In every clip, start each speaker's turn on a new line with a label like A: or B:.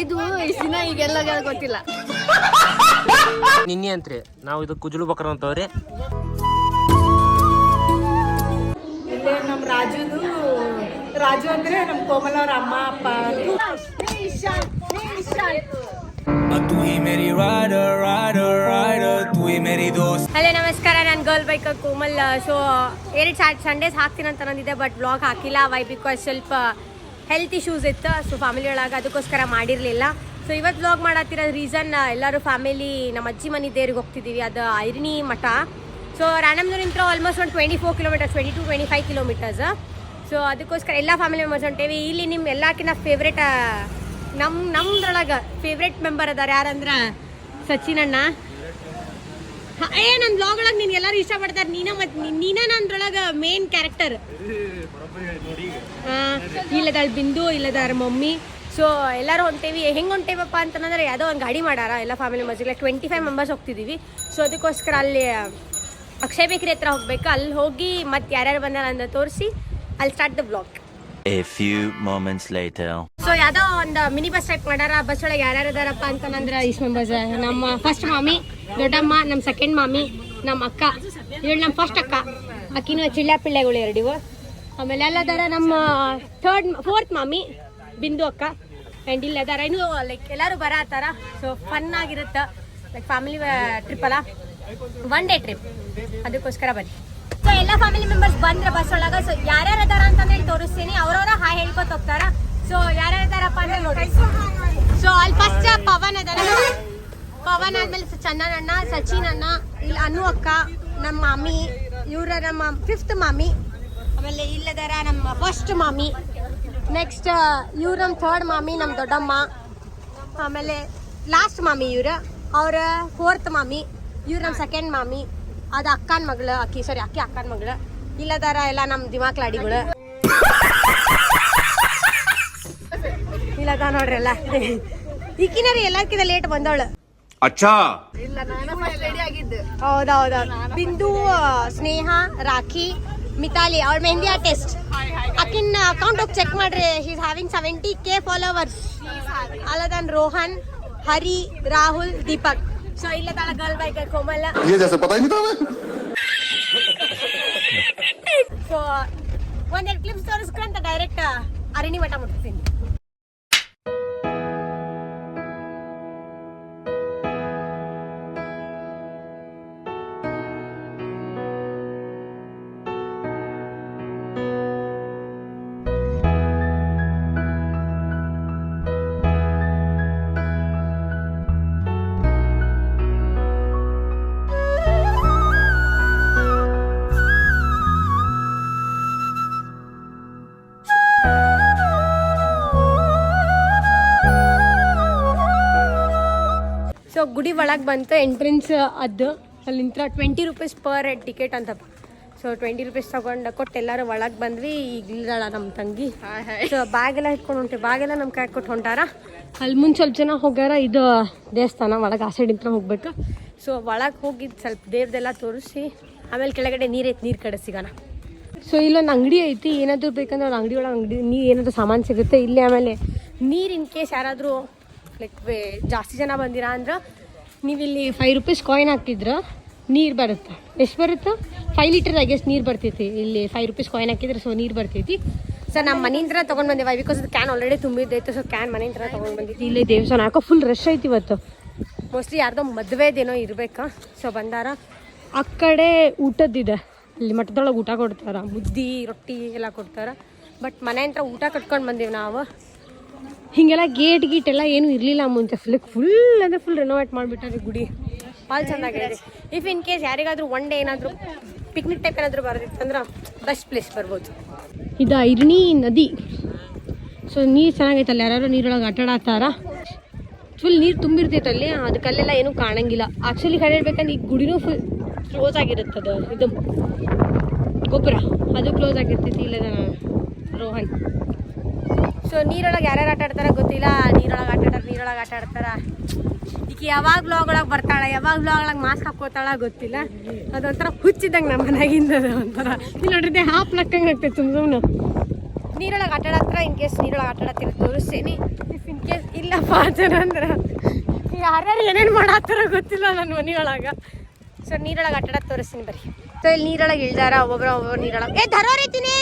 A: ಇದು ಇಷ್ಟು ದಿನ ಈಗೆಲ್ಲ ಗೊತ್ತಿಲ್ಲ.
B: ನಿನ್ನೆ ಅಂತ್ರಿ ನಾವು ಇದು ಕುಜಲು ಬಕ್ರ ಅಂತವ್ರಿ.
A: ಇಲ್ಲೇ ನಮ್ಮ ರಾಜು ಅಂದ್ರೆ ನಮ್ಮ ಕೋಮಲ ಅವ್ರ ಅಮ್ಮ ಅಪ್ಪ.
C: ಹಲೋ ನಮಸ್ಕಾರ, ನಾನು girl bike Komal. So 2 Sundays ಹಾಕ್ತೀನಿ ಅಂತ ನಂದಿದ್ದೆ, ಬಟ್ ವ್ಲಾಗ್ ಹಾಕಿಲ್ಲ. ವೈ ಬಿಕಾಸ್ ಸ್ವಲ್ಪ ಹೆಲ್ತ್ ಇಶ್ಯೂಸ್ ಇತ್ತು. ಸೊ ಫ್ಯಾಮಿಲಿ ಒಳಗೆ ಅದಕ್ಕೋಸ್ಕರ ಮಾಡಿರಲಿಲ್ಲ. ಸೊ ಇವತ್ತು ವ್ಲಾಗ್ ಮಾಡತ್ತಿರೋ ರೀಸನ್, ಎಲ್ಲರೂ ಫ್ಯಾಮಿಲಿ ನಮ್ಮ ಅಜ್ಜಿ ಮನೆ ದೇವ್ರಿಗೆ ಹೋಗ್ತಿದ್ದೀವಿ. ಅದು ಐರಣಿ ಮಠ. ಸೊ ರಾಣಮ್ನೂರಿಂತ ಆಲ್ಮೋಸ್ಟ್ ಒಂದು 24 ಕಿಲೋಮೀಟರ್ಸ್, 22-25 ಕಿಲೋಮೀಟರ್ಸ್. ಸೊ ಅದಕ್ಕೋಸ್ಕರ ಎಲ್ಲ ಫ್ಯಾಮಿಲಿ ಮೆಂಬರ್ಸ್ ಹೊಂಟೇವಿ. ಇಲ್ಲಿ ನಿಮ್ಮ ಎಲ್ಲಕ್ಕಿಂತ ಫೇವ್ರೇಟ್ ನಮ್ದ್ರೊಳಗೆ ಫೇವ್ರೇಟ್ ಮೆಂಬರ್ ಅದಾರ ಯಾರಂದ್ರೆ ಸಚಿನ್ ಅಣ್ಣ. ನನ್ನ ಬ್ಲಾಗ್ ಒಳಗೆ ನೀನು ಎಲ್ಲರೂ ಇಷ್ಟಪಡ್ತಾರೆ. ನೀನ ನಂದ್ರೊಳಗೆ ಮೇನ್ ಕ್ಯಾರೆಕ್ಟರ್. ಇಲ್ಲದಾಳ ಬಿಂದು, ಇಲ್ಲದಾರ ಮಮ್ಮಿ. ಸೊ ಎಲ್ಲರೂ ಹೊಂಟೇವಿ. ಹೆಂಗೆ ಹೊಂಟೇವಪ್ಪ ಅಂತಂದ್ರೆ ಯಾವುದೋ ಒಂದು ಗಾಡಿ ಮಾಡಾರ ಎಲ್ಲ ಫ್ಯಾಮಿಲಿ ಮೆಂಬರ್ಸ್. ಇಲ್ಲ 25 ಮೆಂಬರ್ಸ್ ಹೋಗ್ತಿದ್ದೀವಿ. ಸೊ ಅದಕ್ಕೋಸ್ಕರ ಅಲ್ಲಿ ಅಕ್ಷಯ್ ಬೇಕ್ರಿ ಹತ್ರ ಹೋಗ್ಬೇಕು. ಅಲ್ಲಿ ಹೋಗಿ ಮತ್ತೆ ಯಾರ್ಯಾರು ಬಂದಾರ ಅಂತ ತೋರಿಸಿ ಅಲ್ಲಿ start the blog.
D: A few moments later.
C: So ಯಾವುದೋ ಒಂದು ಮಿನಿ ಬಸ್ ಟೈಪ್ ಮಾಡಾರ. ಬಸ್ ಒಳಗೆ ಯಾರ್ಯಾರು ಇದಾರಪ್ಪ ಅಂತಂದ್ರೆ ಇಷ್ಟು ಮೆಂಬರ್ಸ್. ನಮ್ಮ ಫಸ್ಟ್ ಮಾಮಿ, ದೊಡ್ಡಮ್ಮ, ನಮ್ಮ ಸೆಕೆಂಡ್ ಮಾಮಿ, ನಮ್ಮ ಅಕ್ಕ, ಇವಳು ನಮ್ಮ ಫಸ್ಟ್ ಅಕ್ಕ. ಅಕ್ಕಿನೂ ಚಿಳ್ಳ ಪಿಳ್ಳೆಗಳು ಎರಡಿವು. ಆಮೇಲೆ ಎಲ್ಲದಾರ ನಮ್ಮ ಫೋರ್ತ್ ಮಾಮಿ ಬಿಂದು ಅಕ್ಕ. ಆ್ಯಂಡ್ ಇಲ್ಲದಾರ ಇನ್ನೂ ಲೈಕ್ ಎಲ್ಲರೂ ಬರತ್ತಾರ. ಸೊ ಫನ್ ಆಗಿರುತ್ತೆ. ಲೈಕ್ ಫ್ಯಾಮಿಲಿ ಟ್ರಿಪ್ ಅಲ್ಲ, 1 ಡೇ ಟ್ರಿಪ್. ಅದಕ್ಕೋಸ್ಕರ ಬನ್ನಿ. ಸೊ ಎಲ್ಲ ಫ್ಯಾಮಿಲಿ ಮೆಂಬರ್ಸ್ ಬಂದ್ರೆ ಬಸ್ ಒಳಗೆ. ಸೊ ಯಾರ್ಯಾರು ಅದಾರ ಅಂತಂದ್ರೆ ಇಲ್ಲಿ ತೋರಿಸ್ತೀನಿ. ಅವ್ರವ್ರ ಹಾಯ್ ಹೇಳ್ಕೊತ ಹೋಗ್ತಾರ. ಸೊ ಯಾರ್ಯಾರು ಅದಾರಪ್ಪ ಅಂದ್ರೆ ನೋಡಿ. ಸೊ ಅಲ್ಲಿ ಫಸ್ಟ್ ಪವನ್ ಅದಾರ. ಪವನ್ ಆದ್ಮೇಲೆ ಚಂದನ್ ಅಣ್ಣ, ಸಚಿನ್ ಅಣ್ಣ, ಇಲ್ಲಿ ಅನು ಅಕ್ಕ, ನಮ್ಮ ಮಾಮಿ, ಇವ್ರ ನಮ್ಮ 5th ಮಾಮಿ. ಆಮೇಲೆ ಇಲ್ಲದಾರ ನಮ್ಮ ಫಸ್ಟ್ ಮಾಮಿ. ನೆಕ್ಸ್ಟ್ ಇವ್ರ ನಮ್ಮ 3rd ಮಾಮಿ, ನಮ್ಮ ದೊಡ್ಡಮ್ಮ. ಆಮೇಲೆ ಲಾಸ್ಟ್ ಮಾಮಿ ಇವ್ರು, ಅವ್ರ 4th ಮಾಮಿ. ಇವ್ರು ನಮ್ಮ 2nd ಮಾಮಿ. ಅದು ಅಕ್ಕನ ಮಗಳು, ಅಕ್ಕಿ ಅಕ್ಕನ ಮಗಳು. ಇಲ್ಲದಾರ ಎಲ್ಲ ನಮ್ಮ ದಿಮಾಕ್ಲಾಡಿಗಳು. ಇಲ್ಲದ ನೋಡ್ರಿ ಎಲ್ಲ. ಈಕಿನರಿ ಎಲ್ಲಕ್ಕಿಂತ ಲೇಟ್ ಬಂದವಳು. ಹೌದೌದ. ಬಿಂದು, ಸ್ನೇಹ, ರಾಖಿ, ಮಿತಾಲಿ ಅವಳ ಮೆಹಂದಿ ಆರ್ಟಿಸ್ಟ್. ಅಕ್ಕಿನ ಅಕೌಂಟ್ ಹೋಗಿ ಚೆಕ್ ಮಾಡ್ರಿ. She is having 70K followers. ಅಲ್ಲದನ್ ರೋಹನ್, ಹರಿ, ರಾಹುಲ್, ದೀಪಕ್. ಸೊ ಇಲ್ಲದಾಳ ಗರ್ಲ್ ಬೈಕ್ ಕೋಮಲ್. ಸೊ ಒಂದೆರಡು ಕ್ಲಿಪ್ಸ್ ತೋರಿಸ್ಕೊಂತ ಡೈರೆಕ್ಟ್ ಅರಣಿ ಮಠ ಮುಟ್ತೀನಿ. ಸೊ ಗುಡಿ ಒಳಗೆ ಬಂತು. ಎಂಟ್ರೆನ್ಸ್ ಅದು ಅಲ್ಲಿಂದ 20 ರೂಪೀಸ್ ಪರ್ ಹೆಡ್ ಟಿಕೆಟ್ ಅಂತ. ಸೊ 20 ರೂಪೀಸ್ ತೊಗೊಂಡು ಕೊಟ್ಟು ಎಲ್ಲರೂ ಒಳಗೆ ಬಂದ್ವಿ. ಈಗ ಇಲ್ದಾಳ ನಮ್ಮ ತಂಗಿ. ಸೊ ಬ್ಯಾಗೆಲ್ಲ ಇಟ್ಕೊಂಡು ಹೊಂಟೆ. ಬ್ಯಾಗೆಲ್ಲ ನಮ್ಮ ಕೈ ಕೊಟ್ಟು ಹೊಂಟಾರ. ಅಲ್ಲಿ ಮುಂದೆ ಸ್ವಲ್ಪ ಜನ ಹೋಗ್ಯಾರ. ಇದು ದೇವಸ್ಥಾನ ಒಳಗೆ ಆ ಸೈಡಿಂದ ಹೋಗ್ಬೇಕು. ಸೊ ಒಳಗೆ ಹೋಗಿದ್ದು ಸ್ವಲ್ಪ ದೇವ್ರದೆಲ್ಲ ತೋರಿಸಿ ಆಮೇಲೆ ಕೆಳಗಡೆ ನೀರೈತೆ, ನೀರು ಕಡೆ ಸಿಗೋಣ. ಸೊ ಇಲ್ಲೊಂದು ಅಂಗಡಿ ಐತಿ. ಏನಾದರೂ ಬೇಕಂದ್ರೆ ಒಂದು ಅಂಗಡಿ ಒಳಗೆ ನೀರು ಏನಾದರೂ ಸಾಮಾನು ಸಿಗುತ್ತೆ ಇಲ್ಲಿ. ಆಮೇಲೆ ನೀರು ಇನ್ ಕೇಸ್ ಯಾರಾದರೂ ಲೈಕ್ ಜಾಸ್ತಿ ಜನ ಬಂದಿರ ಅಂದ್ರೆ ನೀವಿಲ್ಲಿ 5 ರೂಪೀಸ್ ಕಾಯಿನ್ ಹಾಕಿದ್ರೆ ನೀರು ಬರುತ್ತೆ. ಎಷ್ಟು ಬರುತ್ತೆ? 5 ಲೀಟರ್ ಐಗೆಸ್ ನೀರು ಬರ್ತೈತಿ. ಇಲ್ಲಿ 5 ರೂಪೀಸ್ ಕಾಯಿನ್ ಹಾಕಿದ್ರೆ ಸೊ ನೀರು ಬರ್ತೈತಿ. ಸೊ ನಮ್ಮ ಮನೆಯಿಂದ ತೊಗೊಂಡು ಬಂದೇವೆ. ಬಿಕಾಸ್ ಅದು ಕ್ಯಾನ್ ಆಲ್ರೆಡಿ ತುಂಬಿದ್ದೈತೆ. ಸೊ ಕ್ಯಾನ್ ಮನೆಯಿಂದ ತೊಗೊಂಡು ಬಂದಿತ್ತು. ಇಲ್ಲಿ ದೇವಸ್ಥಾನ ಯಾಕೋ ಫುಲ್ ರಶ್ ಐತಿ ಇವತ್ತು. ಮೋಸ್ಟ್ಲಿ ಯಾರ್ದೋ ಮದುವೆದೇನೋ ಇರಬೇಕಾ. ಸೊ ಬಂದಾರ. ಆ ಕಡೆ ಊಟದ್ದಿದೆ. ಇಲ್ಲಿ ಮಠದೊಳಗೆ ಊಟ ಕೊಡ್ತಾರೆ. ಮುದ್ದೆ, ರೊಟ್ಟಿ ಎಲ್ಲ ಕೊಡ್ತಾರೆ. ಬಟ್ ಮನೆಯಿಂದ ಊಟ ಕಟ್ಕೊಂಡು ಬಂದೀವಿ ನಾವು. ಹೀಗೆಲ್ಲ ಗೇಟ್ ಎಲ್ಲ ಏನೂ ಇರಲಿಲ್ಲ ಮುಂಚೆ. ಫುಲ್ ಅಂದರೆ ಫುಲ್ ರೆನೋವೇಟ್ ಮಾಡಿಬಿಟ್ಟಾರೆ ಗುಡಿ. ಭಾಳ ಚೆಂದಾಗಿದೆ. ಇಫ್ ಇನ್ ಕೇಸ್ ಯಾರಿಗಾದ್ರೂ 1 ಡೇ ಏನಾದರೂ ಪಿಕ್ನಿಕ್ ಟೈಪ್ ಏನಾದರೂ ಬರೋದಿತ್ತಂದ್ರೆ ಬೆಸ್ಟ್ ಪ್ಲೇಸ್ ಬರ್ಬೋದು. ಇದು ಐರಣಿ ನದಿ. ಸೊ ನೀರು ಚೆನ್ನಾಗೈತಲ್ಲ. ಯಾರು ನೀರೊಳಗೆ ಆಟ ಆಡ್ತಾರ. ಫುಲ್ ನೀರು ತುಂಬಿರ್ತೈತಲ್ಲಿ. ಅದಕ್ಕಲ್ಲೆಲ್ಲ ಏನೂ ಕಾಣಂಗಿಲ್ಲ. ಆ್ಯಕ್ಚುಲಿ ಹೇಳ್ಬೇಕಂದ್ರೆ ಈ ಗುಡಿನೂ ಫುಲ್ ಕ್ಲೋಸ್ ಆಗಿರುತ್ತದೆ. ಇದು ಗೊಬ್ಬರ ಅದು ಕ್ಲೋಸ್ ಆಗಿರ್ತೈತಿ. ಇಲ್ಲದ ರೋಹನ್. ಸೊ ನೀರೊಳಗೆ ಯಾರ್ಯಾರು ಆಟ ಆಡ್ತಾರ ಗೊತ್ತಿಲ್ಲ. ನೀರೊಳಗೆ ಆಟ ಆಡ್ತಾರ. ಈಗ ಯಾವಾಗ ಬ್ಲಾಗ್ ಒಳಗೆ ಬರ್ತಾಳೆ, ಯಾವಾಗ ಬ್ಲಾಗ್ ಒಳಗೆ ಮಾಸ್ಕ್ ಹಾಕೋತಾಳ ಗೊತ್ತಿಲ್ಲ. ಅದೊಂಥರ ಹುಚ್ಚಿದಂಗೆ ನಮ್ಮ ಮನೆಗಿಂದ ಒಂಥರ. ಇಲ್ಲಿ ನೋಡ್ರಿ ಹಾಪ್ ಲಕ್ಕಂಗೆ ಆಗ್ತೈತೆ ಸುಮ್ಮನೆ. ನೀರೊಳಗೆ ಆಟ ಆಡತ್ರ. ಇನ್ ಕೇಸ್ ನೀರೊಳಗೆ ಆಟ ಆಡತ್ತಿರ ತೋರಿಸ್ತೀನಿ. ಇಫ್ ಇನ್ ಕೇಸ್ ಇಲ್ಲಪ್ಪ ಜನ ಅಂದ್ರೆ ಯಾರ್ಯಾರು ಏನೇನು ಮಾಡತ್ತಾರ ಗೊತ್ತಿಲ್ಲ ನನ್ನ ಮನೆಯೊಳಗೆ. ಸೊ ನೀರೊಳಗೆ ಆಟ ಆಡೋದು ತೋರಿಸ್ತೀನಿ ಬರ್ರಿ. ಸೊ ಇಲ್ಲಿ ನೀರೊಳಗೆ ಇಳ್ದಾರ ಒಬ್ಬೊಬ್ರು ನೀರೊಳಗೆ ಧರೋರೈತೀನಿ.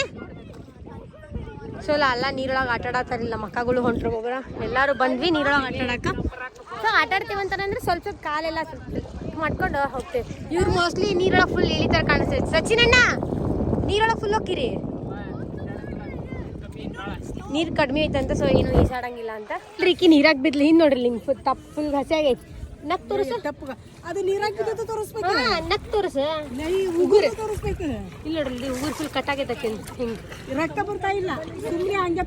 C: ಸೊ ಅಲ್ಲ ನೀರೊಳಗೆ ಆಟ ಆಡತ್ತಾರಿಲ್ಲ ಮಕ್ಕಳು ಹೊಂಟ್ರು ಒಬ್ಬರ ಎಲ್ಲರೂ ಬಂದ್ವಿ ನೀರೊಳಗೆ ಆಟ ಆಡಕ್ಕೆ. ಸೊ ಆಟ ಆಡ್ತೀವಿ ಅಂತಂದ್ರೆ ಸ್ವಲ್ಪ ಸ್ವಲ್ಪ ಕಾಲೆಲ್ಲ ಮಾಡ್ಕೊಂಡು ಹೋಗ್ತೇವೆ. ಇವ್ರು ಮೋಸ್ಟ್ಲಿ ನೀರೊಳಗೆ ಫುಲ್ ಇಳಿತಾರೆ ಕಾಣಿಸ್ತೈತೆ. ಸಚಿನಣ್ಣ ನೀರೊಳಗೆ ಫುಲ್ ಹೋಗಿರಿ, ನೀರು ಕಡಿಮೆ ಐತಂತ. ಸೊ ಏನು ಈಸಾಡಂಗಿಲ್ಲ ಅಂತ ಈಕಿ ನೀರಾಗ ಬಿದ್ಲಿ. ಹಿಂಗೆ ನೋಡ್ರಿ ಹಿಂಗೆ ಫುಲ್ ಹಸಿ ಆಗೈತಿ. ನಕ್ ತೋರಿಸು,
A: ಅದು ನೀರಾಗ ಬಿದ್ದು ತೋರಿಸ್ಬೇಕು.
C: ನಕ್ ತೋರಿಸು,
A: ಉಗುರು ತೋರಿಸ್ಬೇಕು.
C: ಇಲ್ಲಿ ನೋಡ್ರಿ ಇಲ್ಲಿ ಉಗುರು ಫುಲ್ ಕಟ್ ಆಗೈತೆ ಹಿಂಗೆ
A: ರಕ್ತ ಬರ್ತಾ ಇಲ್ಲ, ಸುಮ್ಮನೆ ಹಂಗೆ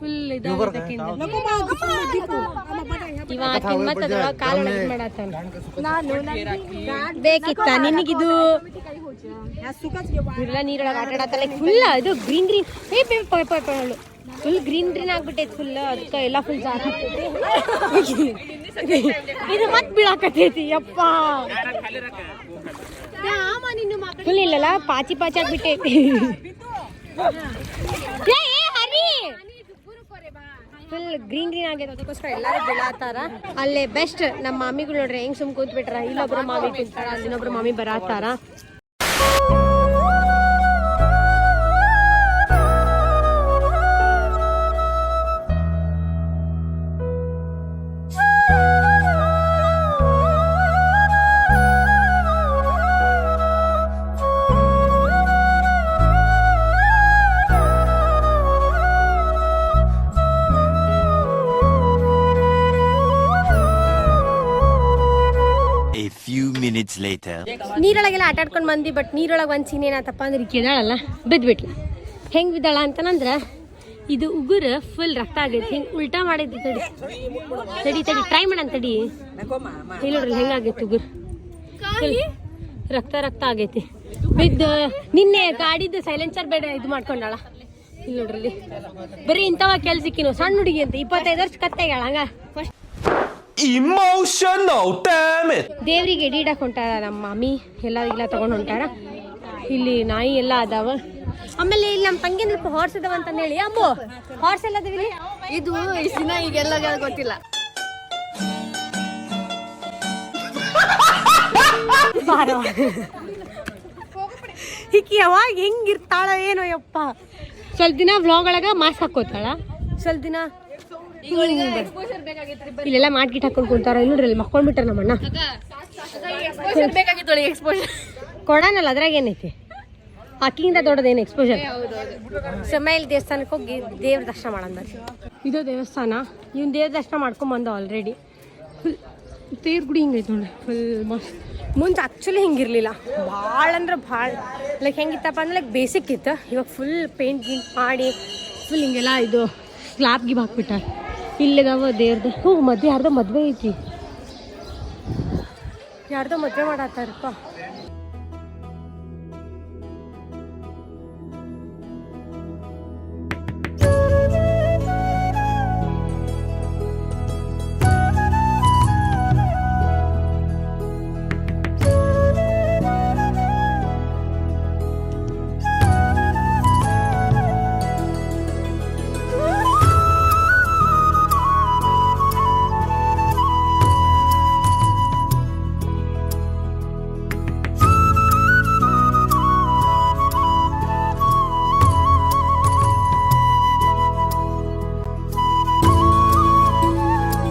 C: ಫುಲ್ ಇದಾಗೈತೆ. ಇವ ಕಿಮ್ಮತ್ತದ್ರೊಳಗೆ ಕಾಲೊಳಗೆ ಮಾಡತ್ತಾನ. ಬೇಕಿತ್ತ ನಿನಗಿದು ಇಲ್ಲ ನೀರೊಳಗೆ ಆಟ ಆಡತ್ತಲ್ಲ ಫುಲ್ ಇದು ಗ್ರೀನ್ ಗ್ರೀನ್ ಫುಲ್ ಗ್ರೀನ್ ಆಗ್ಬಿಟ್ಟೈತಿ ಫುಲ್. ಅದಕ್ಕೆ ಎಲ್ಲ ಫುಲ್ ಜಾರ ಆಗ್ತೈತಿ. ಇದು ಮತ್ತೆ ಬೀಳಾಕತೈತಿ ಯಪ್ಪ ಫುಲ್. ಇಲ್ಲಲ್ಲ ಪಾಚಿ ಆಗ್ಬಿಟ್ಟೈತಿ ಫುಲ್ ಗ್ರೀನ್ ಆಗೈತೆ. ಅದಕ್ಕೋಸ್ಕರ ಎಲ್ಲರೂ ಬೀಳಾತಾರ. ಅಲ್ಲೇ ಬೆಸ್ಟ್ ನಮ್ಮ ಮಾಮಿಗಳು ನೋಡ್ರಿ ಹೆಂಗ್ ಸುಮ್ ಕೂತ್ ಬಿಟ್ರ. ಇಲ್ಲೊಬ್ರು ಮಾಮಿ ಕುಂತಾರ, ಅಲ್ಲಿನೊಬ್ರು ಮಾಮಿ ಬರಾತಾರ.
D: Minutes later.
C: ನೀರೊಳಗೆಲ್ಲ ಆಟ ಆಡ್ಕೊಂಡು ಬಂದ್ವಿ. ಬಟ್ ನೀರೊಳಗೆ ಒಂದು ಸೀನ್ ಏನಾತಪ್ಪ ಅಂದ್ರೆ ಕೇಳಲ್ಲ ಬಿದ್ಬಿಟ್ಲ. ಹೆಂಗೆ ಬಿದ್ದಾಳ ಅಂತಂದ್ರೆ ಇದು ಉಗುರು ಫುಲ್ ರಕ್ತ ಆಗೈತಿ. ಹಿಂಗೆ ಉಲ್ಟಾ ಮಾಡಿದ್ವಿ. ತಡಿ ಟ್ರೈ ಮಾಡಂತ ತಡಿ. ಇಲ್ಲಿ ನೋಡ್ರಿ ಹೆಂಗಾಗೈತಿ ಉಗುರು ಫುಲ್ ರಕ್ತ ಆಗೈತಿ. ಬಿದ್ದು ನಿನ್ನೆ ಗಾಡಿದ್ದು ಸೈಲೆನ್ಸರ್ ಬೇಡ ಇದು ಮಾಡ್ಕೊಂಡಾಳ. ಇಲ್ಲಿ ನೋಡ್ರಿ ಬರೀ ಇಂಥವ ಕೆಲ್ಸಕ್ಕಿನು ಸಣ್ಣ ಹುಡುಗಿ ಅಂತ 25 ವರ್ಷ ಕತ್ತಾಗ್ಯಾಳ. ಹಂಗ ಫಸ್ಟ್
B: Emotional damn it.
C: ದೇವ್ರಿಗೆ ಎಡಿ ಇಡಕ್ಕೆ ಹೊಂಟಾರ ನಮ್ಮ ಮಾಮಿ. ಎಲ್ಲ ತಗೊಂಡು ಹೊಂಟಾರ. ಇಲ್ಲಿ ನಾಯಿ ಎಲ್ಲ ಅದಾವ. ಆಮೇಲೆ ಇಲ್ಲಿ ನಮ್ಮ ತಂಗಿ ಸ್ವಲ್ಪ ಹಾರ್ಸ್ ಅದಾವ ಅಂತ ಹೇಳಿ. ಅಮ್ಮು ಹಾರ್ಸ್ ಎಲ್ಲ ಅದಾವಿಲ್ಲಿ.
A: ಇದು ಇಷ್ಟಿನ ಈಗೆಲ್ಲ ಗೊತ್ತಿಲ್ಲ.
C: ಈಕಿ ಯಾವಾಗ ಹೆಂಗಿರ್ತಾಳ ಏನೋ ಯಪ್ಪ. ಸ್ವಲ್ಪ ದಿನ ವ್ಲಾಗ್ ಒಳಗ ಮಾಸ್ಕ್ ಹಾಕೋತಾಳ, ಸ್ವಲ್ಪ ದಿನ ಇಲ್ಲೆಲ್ಲ ಮಾಡ್ಗಿಟ್ ಹಾಕೊಂಡು ಕುಂತಾರ. ಇಲ್ಲಿ ನೋಡ್ರಿ ಮಕ್ಕೊಂಡ್ಬಿಟ್ರ ನಮ್ಮಣ್ಣ. ಕೊಡನಲ್ಲ ಅದ್ರಾಗ ಏನೈತಿ, ಅಕ್ಕಿಂದ ದೊಡ್ಡದೇನು ಎಕ್ಸ್ಪೋಜರ್. ಸಮಯ ದೇವಸ್ಥಾನಕ್ಕೆ ಹೋಗಿ ದೇವ್ರ ದರ್ಶನ ಮಾಡಂದ. ಇದು ದೇವಸ್ಥಾನ. ಇವ್ನ ದೇವ್ರ ದರ್ಶನ ಮಾಡ್ಕೊಂಡ್ ಬಂದ ಆಲ್ರೆಡಿ. ಫುಲ್ ತೇರ್ ಗುಡಿ ಹಿಂಗೈತೆ ನೋಡ್ರಿ ಫುಲ್ ಮಸ್ತ್. ಮುಂಚೆ ಆ್ಯಕ್ಚುಲಿ ಹಿಂಗಿರ್ಲಿಲ್ಲ, ಭಾಳ ಅಂದ್ರೆ ಭಾಳ ಲೈಕ್ ಹೆಂಗಿತ್ತಪ್ಪ ಅಂದ್ರೆ ಲೈಕ್ ಬೇಸಿಕ್ ಇತ್ತು. ಇವಾಗ ಫುಲ್ ಪೇಂಟ್ ಗೀಂಟ್ ಮಾಡಿ ಫುಲ್ ಹಿಂಗೆಲ್ಲ ಇದು ಸ್ಲಾಬ್ ಗಿಬ್ ಹಾಕ್ಬಿಟ್ಟಾರ. ಇಲ್ಲಿದಾವ ದೇವ್ರದ್ದು. ಮದುವೆ ಯಾರ್ದೋ ಮದುವೆ ಐತಿ, ಯಾರ್ದೋ ಮದುವೆ ಮಾಡತ್ತಾರಪ್ಪ.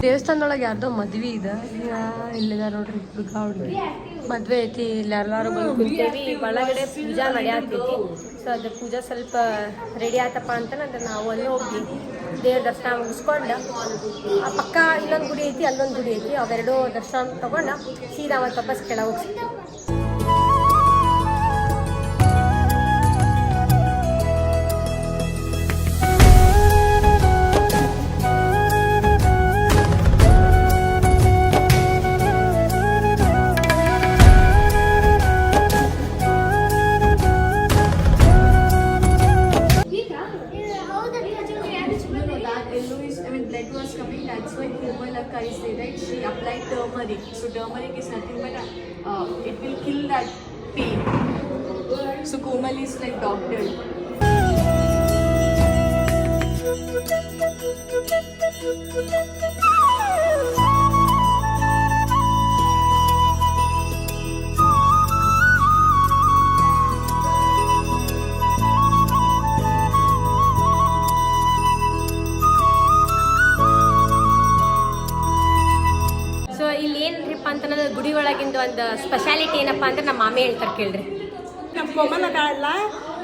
C: ದೇವಸ್ಥಾನದೊಳಗೆ ಯಾರ್ದೋ ಮದ್ವೆ ಇದೆ. ಇಲ್ಲಿದ ನೋಡ್ರಿ ಹುಡುಗ ಹುಡುಗಿ ಮದುವೆ ಐತಿ. ಇಲ್ಲಿ ಎಲ್ಲರೂ ಬಂದು ಕುಂತೇವಿ. ಒಳಗಡೆ ಪೂಜಾ ನಡೆಯತ್ತೈತಿ. ಸೊ ಅದು ಪೂಜಾ ಸ್ವಲ್ಪ ರೆಡಿ ಆತಪ್ಪ ಅಂತಂದ್ರೆ ನಾವು ಅಲ್ಲಿ ಹೋಗಿ ದೇವ್ರ ದರ್ಶನ ಮುಗಿಸ್ಕೊಂಡು ಆ ಪಕ್ಕ ಇಲ್ಲೊಂದು ಗುಡಿ ಐತಿ, ಅಲ್ಲೊಂದು ಗುಡಿ ಐತಿ. ಅವೆರಡು ದರ್ಶನ ತೊಗೊಂಡು ಸೀದಾ ಒಂದು ವಾಪಸ್ ಕೆಳಗೆ ಹೋಗ್ತೀವಿ.
A: She applied turmeric. So turmeric is nothing but it will kill that pain. So Komal is like doctor.
C: So ಇಲ್ಲಿ ಏನ್ರಿಪ್ಪ ಅಂತಂದ್ರೆ ಗುಡಿ ಒಳಗಿಂದ ಒಂದು ಸ್ಪೆಷಾಲಿಟಿ ಏನಪ್ಪ ಅಂದ್ರೆ ನಮ್ಮ ಮಾಮಿ ಹೇಳ್ತಾರೆ ಕೇಳ್ರಿ.
A: ನಮ್ಮ ಕೋಮಲಲ್ಲ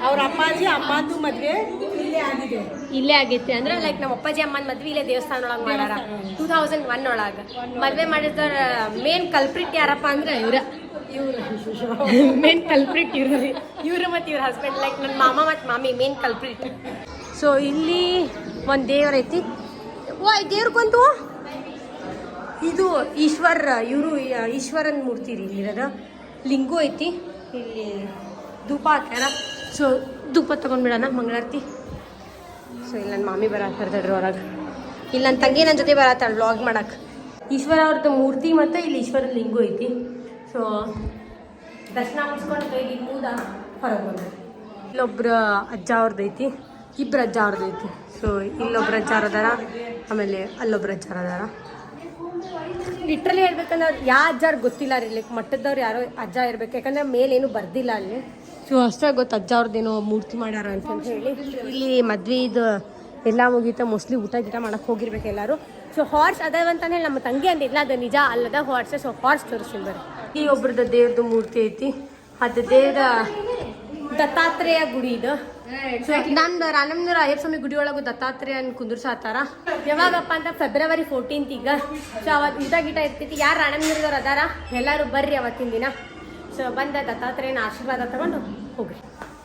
A: ಅವ್ರ ಅಪ್ಪಾಜಿ ಅಮ್ಮಂದು ಮದ್ವೆ ಇಲ್ಲೇ ಆಗಿದೆ.
C: ಇಲ್ಲೇ ಆಗೈತಿ ಅಂದ್ರೆ ಲೈಕ್ ನಮ್ಮ ಅಪ್ಪಾಜಿ ಅಮ್ಮನ ಮದ್ವೆ ಇಲ್ಲೇ ದೇವಸ್ಥಾನ ಒಳಗೆ ಮಾಡ್ಯಾರ 2001 ಒಳಗೆ. ಮದ್ವೆ ಮಾಡಿದ್ರ ಮೇನ್ ಕಲ್ಪ್ರಿಟ್ ಯಾರಪ್ಪ ಅಂದ್ರೆ ಇವ್ರ ಮೇನ್ ಕಲ್ಪ್ರಿಟ್ ಇವ್ರು ಮತ್ತು ಇವ್ರ ಹಸ್ಬೆಂಡ್ ಲೈಕ್ ನನ್ನ ಮಾಮ ಮತ್ತು ಮಾಮಿ ಮೇನ್ ಕಲ್ಪ್ರಿಟ್. ಸೊ ಇಲ್ಲಿ ಒಂದು ದೇವ್ರ ಐತಿ. ಓ ಈ ದೇವ್ರಿಗಂತೂ ಇದು ಈಶ್ವರನ್ ಮೂರ್ತಿ ರೀ ಇಲ್ಲಿರೋದು. ಲಿಂಗು ಐತಿ. ಇಲ್ಲಿ ಧೂಪ ಹಾಕ್ಯಾರ. ಸೊ ಧೂಪ ತೊಗೊಂಡ್ಬಿಡೋಣ ಮಂಗಳಾರತಿ. ಸೊ ಇಲ್ಲಿ ನನ್ನ ಮಾಮಿ ಬರತ್ತಾಡ್ರಿ ಹೊರಗೆ. ಇಲ್ಲಿ ನನ್ನ ತಂಗಿ ನನ್ನ ಜೊತೆ ಬರತ್ತಾಳ ವ್ಲಾಗ್ ಮಾಡಕ್ಕೆ. ಈಶ್ವರ ಅವ್ರದ್ದು ಮೂರ್ತಿ ಮತ್ತು ಇಲ್ಲಿ ಈಶ್ವರನ ಲಿಂಗು ಐತಿ. ಸೊ ದರ್ಶನ ಮುಗಿಸ್ಕೊಂಡು ಕೈಗೆ ಮೂದ ಹೊರಗೆ ಬಂದ್ರಿ. ಇಲ್ಲೊಬ್ರು ಅಜ್ಜ ಅವ್ರದ್ದು ಐತಿ. ಇಬ್ಬರು ಅಜ್ಜ ಅವ್ರದ್ದು ಐತಿ. ಸೊ ಇಲ್ಲೊಬ್ರು ಅಜ್ಜ ಅದಾರ, ಆಮೇಲೆ ಅಲ್ಲೊಬ್ರು ಅಜ್ಜ ಅದಾರ. ಲಿಟ್ರಲಿ ಹೇಳ್ಬೇಕಂದ್ರೆ ಯಾವ ಅಜ್ಜಾರು ಗೊತ್ತಿಲ್ಲ ರೀ. ಲೈಕ್ ಮಟ್ಟದವ್ರು ಯಾರೋ ಅಜ್ಜ ಇರ್ಬೇಕು, ಯಾಕಂದ್ರೆ ಮೇಲೇನು ಬರ್ದಿಲ್ಲ ಅಲ್ಲಿ. ಸೊ ಅಷ್ಟೇ ಗೊತ್ತು ಅಜ್ಜ ಅವ್ರದ್ದೇನೋ ಮೂರ್ತಿ ಮಾಡ್ಯಾರ ಅಂತ ಹೇಳಿ. ಇಲ್ಲಿ ಮದ್ವೆ ಇದು ಎಲ್ಲ ಮುಗೀತ. ಮೋಸ್ಟ್ಲಿ ಊಟ ಗೀಟ ಮಾಡಕ್ಕೆ ಹೋಗಿರ್ಬೇಕು ಎಲ್ಲರೂ. ಸೊ ಹಾರ್ಸ್ ಅದಾವಂತಾನೆ ಹೇಳಿ ನಮ್ಮ ತಂಗಿ ಅಂದಿಲ್ಲ, ಅದು ನಿಜ ಅಲ್ಲದ ಹಾರ್ಸ್. ಸೊ ಹಾರ್ಸ್ ತೋರಿಸ್ತೀನಿ ಬರ್ರಿ. ಈ ಒಬ್ರದ್ದು ದೇವ್ರದ್ದು ಮೂರ್ತಿ ಐತಿ. ಅದು ದೇವ್ರ ದತ್ತಾತ್ರೇಯ ಗುಡಿ ಇದು. ಸೊ ನಂದು ರಾಮನೂರ ಅಯ್ಯಪ್ಪ ಸ್ವಾಮಿ ಗುಡಿ ಒಳಗೂ ದತ್ತಾತ್ರೇಯನ್ ಕುಂದ್ರಸಾತಾರ. ಯಾವಾಗಪ್ಪ ಅಂತ February 14th ಈಗ. ಸೊ ಅವತ್ತು ಊಟ ಗೀಟ ಇರ್ತೈತಿ. ಯಾರು ರಾಮನೂರದವ್ರು ಅದಾರ ಎಲ್ಲರೂ ಬರ್ರಿ ಅವತ್ತಿನ ದಿನ. ಸೊ ಬಂದ ದತ್ತಾತ್ರೇಯನ ಆಶೀರ್ವಾದ ತಗೊಂಡು ಹೋಗ್ರಿ.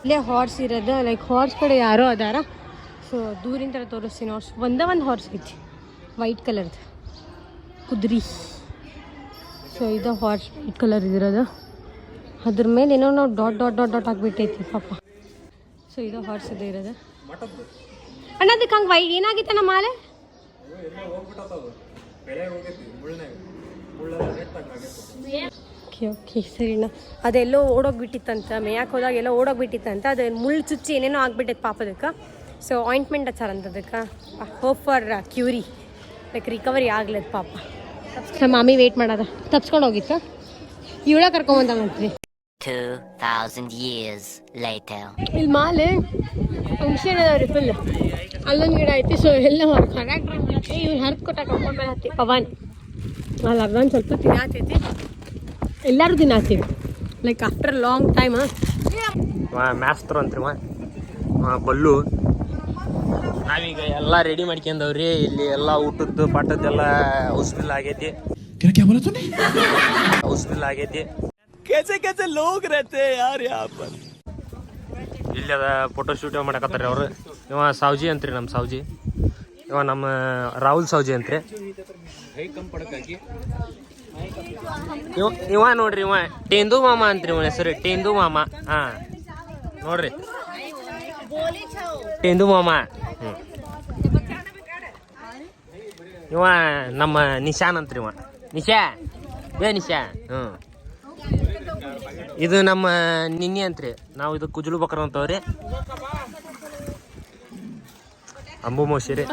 C: ಇಲ್ಲೇ ಹಾರ್ಸ್ ಇರೋದು. ಲೈಕ್ ಹಾರ್ಸ್ ಕಡೆ ಯಾರೋ ಅದಾರ. ಸೊ ದೂರಿಂದ ತೋರಿಸ್ತೀನಿ. ಹಾರ್ಸ್ ಒಂದು ಹಾರ್ಸ್ ಐತಿ ವೈಟ್ ಕಲರ್ದು ಕುದುರೆ. ಸೊ ಇದು ಹಾರ್ಸ್ ವೈಟ್ ಕಲರ್ ಇದಿರೋದು. ಅದ್ರ ಮೇಲೆ ಏನೋ ನಾವು ಡಾಟ್ ಆಗಿಬಿಟ್ಟೈತಿ ಪಾಪ. ಸೊ ಇದು ಹಾರ್ಸ್ ಇದೆ ಇರೋದು. ಅಣ್ಣ ಅದಕ್ಕೆ ಹಂಗೆ ವೈಟ್ ಏನಾಗಿತ್ತ ನಮ್ಮ ಮಾಲೆ? ಓಕೆ ಓಕೆ ಸರಿನಾ. ಅದೆಲ್ಲೋ ಓಡೋಗ್ಬಿಟ್ಟಿತ್ತಂತ, ಮೇಯಕ್ಕೆ ಹೋದಾಗ ಎಲ್ಲೋ ಓಡೋಗ್ಬಿಟ್ಟಿತ್ತಂತ. ಅದು ಮುಳ್ಳು ಚುಚ್ಚಿ ಏನೇನೋ ಆಗ್ಬಿಟ್ಟೈತೆ ಪಾಪ ಅದಕ್ಕೆ. ಸೊ ಆಯಿಂಟ್ಮೆಂಟ್ ಹಚ್ಚಾರ ಅಂತ ಅದಕ್ಕೆ. Hope for cure, like recovery ಆಗ್ಲದ ಪಾಪ. ನಮ್ಮ ಮಾಮಿ ವೇಟ್ ಮಾಡೋದ ತಪ್ಸ್ಕೊಂಡು ಹೋಗಿತ್ತು. ಇವಳ ಕರ್ಕೊಂಬಂದಂತ್ರಿ.
E: 2000 years later.
C: ಇಲ್ಲಿ ಮಾಲೆ ಫಂಕ್ಷನ್ ಅದಾವ್ರಿ ಫುಲ್. ಅಲ್ಲೊಂದು ಗಿಡ ಐತಿ. ಸೊ ಎಲ್ಲ ಹೊರಗೆ ಇವ್ರು ಹರ್ದು ಕೊಟ್ಟ ಕರ್ಕೊಂಡ್ಬರತ್ತಿ ಪವನ್. ಅಲ್ಲಿ ಅರ್ಧನ್ ಸ್ವಲ್ಪ ತಿನ್ನಾತೈತಿ. ಎಲ್ಲರೂ ತಿನ್ನಾತೀವಿ like after long time.
B: ಮ್ಯಾಸ್ತ್ರು ಅಂತ್ರಿ Ballu. ನಾವೀಗ ಎಲ್ಲ ರೆಡಿ ಮಾಡ್ಕೊಂಡವ್ರಿ. ಇಲ್ಲಿ ಎಲ್ಲ ಊಟದ್ದು ಪಾಠದ್ದೆಲ್ಲ ಹೌಸ್ಫುಲ್ ಆಗೈತಿ. ಹೌಸ್ಫುಲ್ ಆಗೈತಿ.
F: कैसे लोग रहते हैं यार यहाँ पर.
B: ಇಲ್ಲಿ ಅದ ಫೋಟೋ ಶೂಟ್ ಮಾಡಕತ್ತಾರ ಅವ್ರು. ಇವ ಸಾವ್ಜಿ ಅಂತ್ರಿ, ನಮ್ಮ ಸಾವ್ಜಿ. ಇವ ನಮ್ಮ ರಾಹುಲ್ ಸಾವ್ಜಿ ಅಂತ್ರಿ. ಇವ ನೋಡ್ರಿ, ಇವ ಟೇಂದು ಮಾಮ ಅಂತ್ರಿ. ಇವನ ಹೆಸರು ಟೇಂದು ಮಾಮ. ಹಾ ನೋಡ್ರಿ ಟೇಂದು ಮಾಮ. ಇವ ನಮ್ಮ ನಿಶಾನ್ ಅಂತ್ರಿ. ಇವ ನಿಶಾ ನಿಶಾ. ಇದು ನಮ್ಮ ನಿನ್ನೆ ಅಂತ್ರಿ. ನಾವು ಇದು ಕುಜಲು ಬಕ್ರ ಅಂತವ್ರಿ. ಅಂಬು ಮೋಶಿರಿ.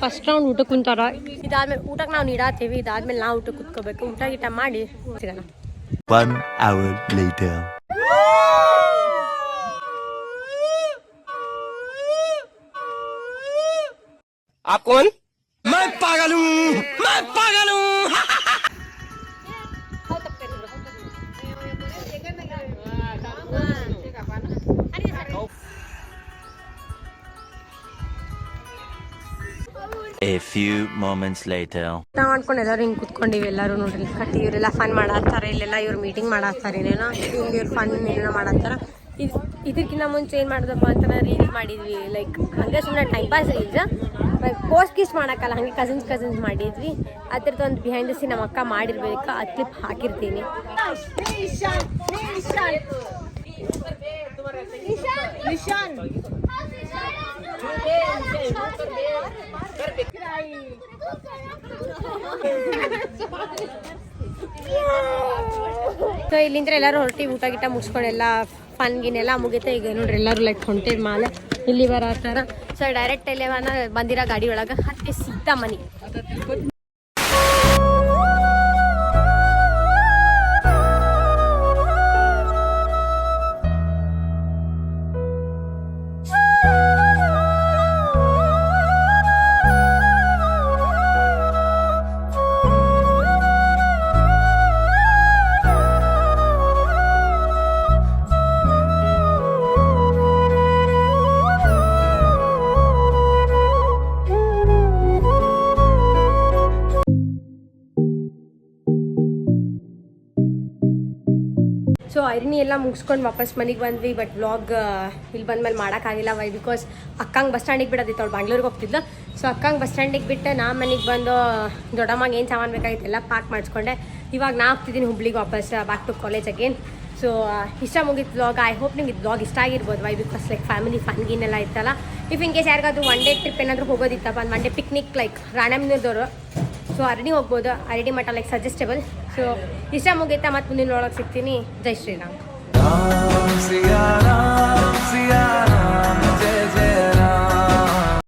C: ಫಸ್ಟ್ ರೌಂಡ್ ಊಟಕ್ಕೆ ಕುಂತಾರ. ಇದಾದ್ಮೇಲೆ ಊಟಕ್ಕೆ ನಾವು ನೀಡಾತೀವಿ. ಇದಾದ್ಮೇಲೆ ನಾವು ಊಟಕ್ಕೆ ಕುತ್ಕೋಬೇಕು. ಊಟ ಗೀಟ ಮಾಡಿ ಸಿಗೋಣ.
D: 1 hour later.
F: आप कौन? मैं पागल हूँ, मैं पागल हूँ.
D: A few moments later.
C: ಊಟ ಮಾಡ್ಕೊಂಡು ಎಲ್ಲರೂ ಹಿಂಗೆ ಕುತ್ಕೊಂಡಿವಿ. ಎಲ್ಲರೂ ನೋಡ್ರಿ ಕಟ್ಟಿ ಇವರೆಲ್ಲ ಫನ್ ಮಾಡಾಕ್ತಾರೆ. ಇಲ್ಲೆಲ್ಲ ಇವ್ರು ಮೀಟಿಂಗ್ ಮಾಡಾಕ್ತಾರೆ. ಏನೇನೋ ಇವ್ರು ಫನ್ ಏನೇನೋ ಮಾಡಾಕ್ತಾರ. ಇದಕ್ಕಿಂತ ಮುಂಚೆ ಏನು ಮಾಡಿದಪ್ಪ ಅಂತ ರೀಲ್ಸ್ ಮಾಡಿದ್ವಿ. ಲೈಕ್ ಹಂಗೆ ಸುಮ್ಮನೆ ಟೈಮ್ ಪಾಸ್ ರೀಲ್ಸ್. ಪೋಸ್ಟ್ ಗೀಸ್ಟ್ ಮಾಡೋಕ್ಕಲ್ಲ, ಹಾಗೆ ಕಸಿನ್ಸ್ ಮಾಡಿದ್ವಿ. ಅದ್ರದ್ದು ಒಂದು ಬಿಹೈಂಡ್ ದ ಸೀನ್ ನಮ್ಮ ಅಕ್ಕ ಮಾಡಿರ್ಬೇಕು. ಅದು ಕ್ಲಿಪ್ ಹಾಕಿರ್ತೀನಿ. ಸೊ ಇಲ್ಲಿಂದ ಎಲ್ಲರೂ ಹೊರಟಿ ಊಟ ಗೀಟ ಮುಗಿಸ್ಕೊಂಡೆಲ್ಲ ಫನ್ ಗಿನೆಲ್ಲ ಮುಗಿತೆ. ಈಗ ನೋಡ್ರಿ ಎಲ್ಲರೂ ಲೈಕ್ ಹೊಂಟೇವಿ ಮಾಲೆ ಇಲ್ಲಿ ಬರತ್ತಾರ. ಸೊ ಡೈರೆಕ್ಟ್ ಎಲ್ಲೇವನ ಬಂದಿರೋ ಗಾಡಿ ಒಳಗೆ ಹತ್ತಿ ಸಿಗ್ತಾ ಮನಿ. ಸೊ ಐರನಿ ಎಲ್ಲ ಮುಗಿಸ್ಕೊಂಡು ವಾಪಸ್ ಮನೆಗೆ ಬಂದ್ವಿ. ಬಟ್ ವ್ಲಾಗ್ ಇಲ್ಲಿ ಬಂದ್ಮೇಲೆ ಮಾಡೋಕ್ಕಾಗಿಲ್ಲ. ವೈ ಬಿಕಾಸ್ ಅಕ್ಕಂಗೆ ಬಸ್ ಸ್ಟ್ಯಾಂಡಿಗೆ ಬಿಡೋದಿತ್ತು, ಅವ್ಳು ಬ್ಯಾಂಗ್ಳೂರಿಗೆ ಹೋಗ್ತಿದ್ಲು. ಸೊ ಅಕ್ಕಂಗೆ ಬಸ್ ಸ್ಟ್ಯಾಂಡಿಗೆ ಬಿಟ್ಟು ನಾ ಮನೆಗೆ ಬಂದು ದೊಡ್ಡಮ್ಮಗೆ ಏನು ಸಾಮಾನು ಬೇಕಾಗಿತ್ತು ಎಲ್ಲ ಪ್ಯಾಕ್ ಮಾಡಿಸ್ಕೊಂಡೆ. ಇವಾಗ ನಾ ಹೋಗ್ತಿದ್ದೀನಿ ಹುಬ್ಳಿಗೆ ವಾಪಸ್ back to college again. So ಇಷ್ಟ ಮುಗಿತು ವ್ಲಾಗ್. ಐ ಹೋಪ್ ನಿಮ್ಗೆ ಇದು ವ್ಲಾಗ್ ಇಷ್ಟ ಆಗಿರ್ಬೋದು. Why because like family fun ಗೀನೆಲ್ಲ ಇತ್ತಲ್ಲ. ಇಫ್ ಇನ್ ಕೇಸ್ ಯಾರಿಗಾದ್ರು ಒನ್ ಡೇ ಟ್ರಿಪ್ ಏನಾದರೂ ಹೋಗೋದಿತ್ತಪ್ಪ, ಒನ್ ಡೇ ಪಿಕ್ನಿಕ್ ಲೈಕ್ ರಾಣೆಬೆನ್ನೂರದವರು, ಸೊ ಅರಳಿ ಹೋಗ್ಬೋದು. ಅರಳಿ ಮಠ ಲೈಕ್ ಸಜೆಸ್ಟೇಬಲ್. ಸೊ ಇಷ್ಟ ಮುಗೀತಾ, ಮತ್ತು ಮುಂದಿನ ಒಳಗೆ ಸಿಗ್ತೀನಿ. ಜೈ ಶ್ರೀರಾಮ್.